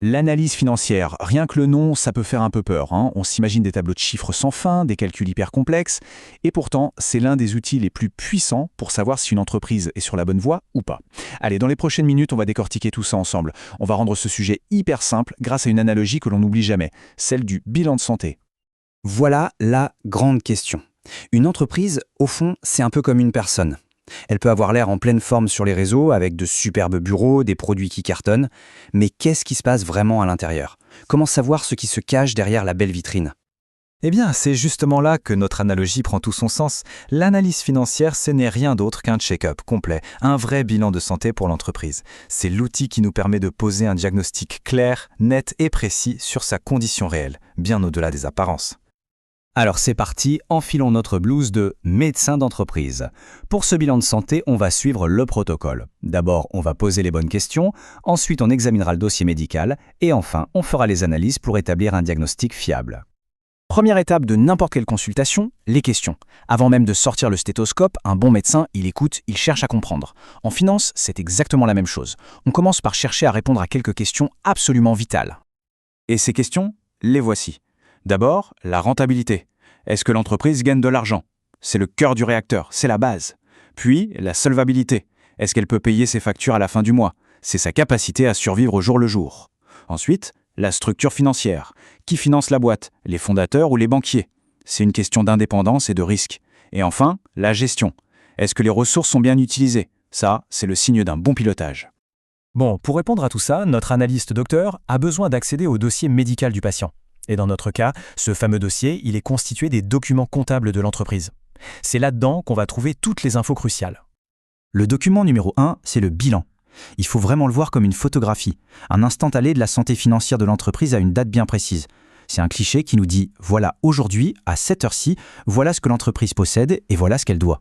L'analyse financière, rien que le nom, ça peut faire un peu peur, hein. On s'imagine des tableaux de chiffres sans fin, des calculs hyper complexes, et pourtant, c'est l'un des outils les plus puissants pour savoir si une entreprise est sur la bonne voie ou pas. Allez, dans les prochaines minutes, on va décortiquer tout ça ensemble. On va rendre ce sujet hyper simple grâce à une analogie que l'on n'oublie jamais, celle du bilan de santé. Voilà la grande question. Une entreprise, au fond, c'est un peu comme une personne. Elle peut avoir l'air en pleine forme sur les réseaux, avec de superbes bureaux, des produits qui cartonnent, mais qu'est-ce qui se passe vraiment à l'intérieur? Comment savoir ce qui se cache derrière la belle vitrine? Eh bien, c'est justement là que notre analogie prend tout son sens. L'analyse financière, ce n'est rien d'autre qu'un check-up complet, un vrai bilan de santé pour l'entreprise. C'est l'outil qui nous permet de poser un diagnostic clair, net et précis sur sa condition réelle, bien au-delà des apparences. Alors c'est parti, enfilons notre blouse de médecin d'entreprise. Pour ce bilan de santé, on va suivre le protocole. D'abord, on va poser les bonnes questions, ensuite on examinera le dossier médical, et enfin, on fera les analyses pour établir un diagnostic fiable. Première étape de n'importe quelle consultation, les questions. Avant même de sortir le stéthoscope, un bon médecin, il écoute, il cherche à comprendre. En finance, c'est exactement la même chose. On commence par chercher à répondre à quelques questions absolument vitales. Et ces questions, les voici. D'abord, la rentabilité. Est-ce que l'entreprise gagne de l'argent? C'est le cœur du réacteur, c'est la base. Puis, la solvabilité. Est-ce qu'elle peut payer ses factures à la fin du mois? C'est sa capacité à survivre au jour le jour. Ensuite, la structure financière. Qui finance la boîte? Les fondateurs ou les banquiers? C'est une question d'indépendance et de risque. Et enfin, la gestion. Est-ce que les ressources sont bien utilisées? Ça, c'est le signe d'un bon pilotage. Bon, pour répondre à tout ça, notre analyste docteur a besoin d'accéder au dossier médical du patient. Et dans notre cas, ce fameux dossier, il est constitué des documents comptables de l'entreprise. C'est là-dedans qu'on va trouver toutes les infos cruciales. Le document numéro 1, c'est le bilan. Il faut vraiment le voir comme une photographie, un instantané de la santé financière de l'entreprise à une date bien précise. C'est un cliché qui nous dit « voilà aujourd'hui, à cette heure-ci, voilà ce que l'entreprise possède et voilà ce qu'elle doit ».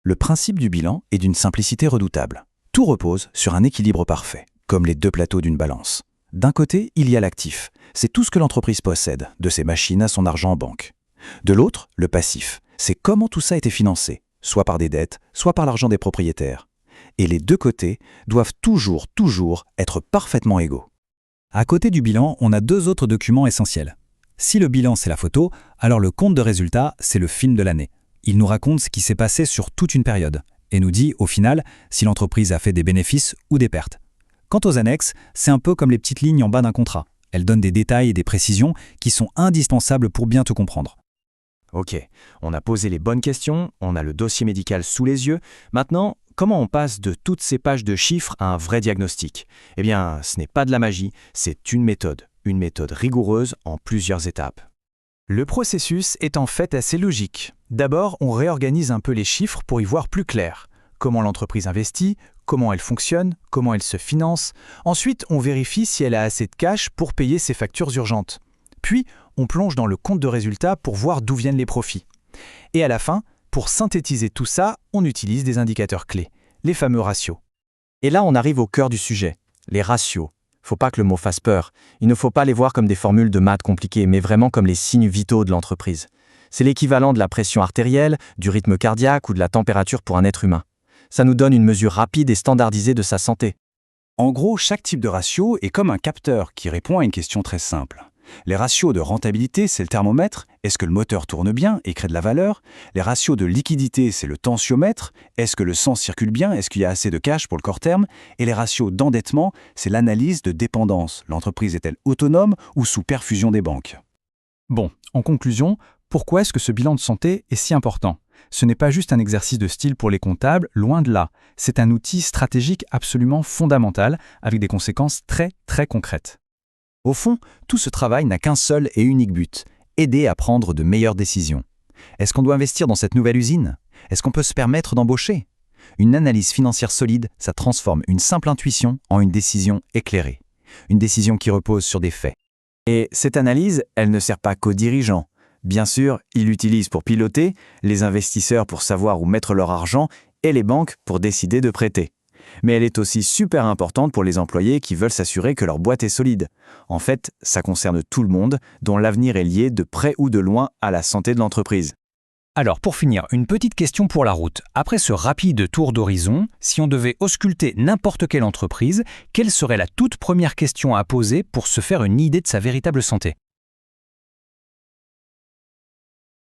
Le principe du bilan est d'une simplicité redoutable. Tout repose sur un équilibre parfait, comme les deux plateaux d'une balance. D'un côté, il y a l'actif. C'est tout ce que l'entreprise possède, de ses machines à son argent en banque. De l'autre, le passif. C'est comment tout ça a été financé, soit par des dettes, soit par l'argent des propriétaires. Et les deux côtés doivent toujours être parfaitement égaux. À côté du bilan, on a deux autres documents essentiels. Si le bilan, c'est la photo, alors le compte de résultat, c'est le film de l'année. Il nous raconte ce qui s'est passé sur toute une période et nous dit, au final, si l'entreprise a fait des bénéfices ou des pertes. Quant aux annexes, c'est un peu comme les petites lignes en bas d'un contrat. Elles donnent des détails et des précisions qui sont indispensables pour bien tout comprendre. Ok, on a posé les bonnes questions, on a le dossier médical sous les yeux. Maintenant, comment on passe de toutes ces pages de chiffres à un vrai diagnostic? Eh bien, ce n'est pas de la magie, c'est une méthode rigoureuse en plusieurs étapes. Le processus est en fait assez logique. D'abord, on réorganise un peu les chiffres pour y voir plus clair. Comment l'entreprise investit, comment elle fonctionne, comment elle se finance. Ensuite, on vérifie si elle a assez de cash pour payer ses factures urgentes. Puis, on plonge dans le compte de résultat pour voir d'où viennent les profits. Et à la fin, pour synthétiser tout ça, on utilise des indicateurs clés, les fameux ratios. Et là, on arrive au cœur du sujet, les ratios. Faut pas que le mot fasse peur. Il ne faut pas les voir comme des formules de maths compliquées, mais vraiment comme les signes vitaux de l'entreprise. C'est l'équivalent de la pression artérielle, du rythme cardiaque ou de la température pour un être humain. Ça nous donne une mesure rapide et standardisée de sa santé. En gros, chaque type de ratio est comme un capteur qui répond à une question très simple. Les ratios de rentabilité, c'est le thermomètre. Est-ce que le moteur tourne bien et crée de la valeur? Les ratios de liquidité, c'est le tensiomètre. Est-ce que le sang circule bien? Est-ce qu'il y a assez de cash pour le court terme? Et les ratios d'endettement, c'est l'analyse de dépendance. L'entreprise est-elle autonome ou sous perfusion des banques? Bon, en conclusion, pourquoi est-ce que ce bilan de santé est si important? Ce n'est pas juste un exercice de style pour les comptables, loin de là. C'est un outil stratégique absolument fondamental, avec des conséquences très concrètes. Au fond, tout ce travail n'a qu'un seul et unique but, aider à prendre de meilleures décisions. Est-ce qu'on doit investir dans cette nouvelle usine? Est-ce qu'on peut se permettre d'embaucher? Une analyse financière solide, ça transforme une simple intuition en une décision éclairée. Une décision qui repose sur des faits. Et cette analyse, elle ne sert pas qu'aux dirigeants. Bien sûr, ils l'utilisent pour piloter, les investisseurs pour savoir où mettre leur argent et les banques pour décider de prêter. Mais elle est aussi super importante pour les employés qui veulent s'assurer que leur boîte est solide. En fait, ça concerne tout le monde, dont l'avenir est lié de près ou de loin à la santé de l'entreprise. Alors, pour finir, une petite question pour la route. Après ce rapide tour d'horizon, si on devait ausculter n'importe quelle entreprise, quelle serait la toute première question à poser pour se faire une idée de sa véritable santé?